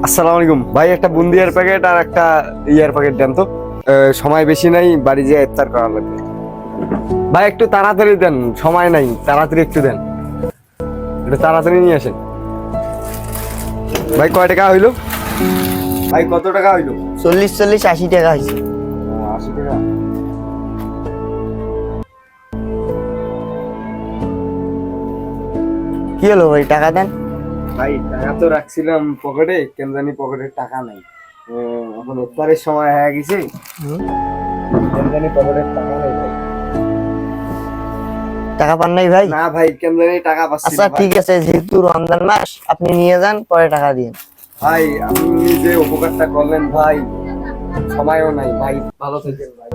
আসসালামু আলাইকুম ভাই, একটা বুন্দিয়ার প্যাকেট আর একটা ইয়ার প্যাকেট দেন তো। সময় বেশি নাই, বাড়ি যেয়ে ইফতার করা লাগবে। ভাই একটু তাড়াতাড়ি দেন, সময় নাই, তাড়াতাড়ি একটু দেন, একটু তাড়াতাড়ি নিয়ে আসেন। ভাই কয় টাকা হইলো? ভাই কত টাকা হইলো? 40-80 টাকা হয়েছে। 80 টাকা। কি হলো ভাই, টাকা দেন। ভাই টাকা তো রাখছিলাম পকেটে, কেন জানি পকেটে টাকা নাই। এখন ইফতারের সময় হয়ে গেছে, কেন জানি পকেটে টাকা নাই ভাই। টাকা পান নাই ভাই? না ভাই, কেন জানি টাকা পাচ্ছি আচ্ছা না ভাই। ঠিক আছে, যেহেতু রমজান মাস আপনি নিয়ে যান, পরে টাকা দিন। ভাই আপনি যে উপকারটা করলেন ভাই, সময়ও নাই ভাই, ভালো থাকেন ভাই।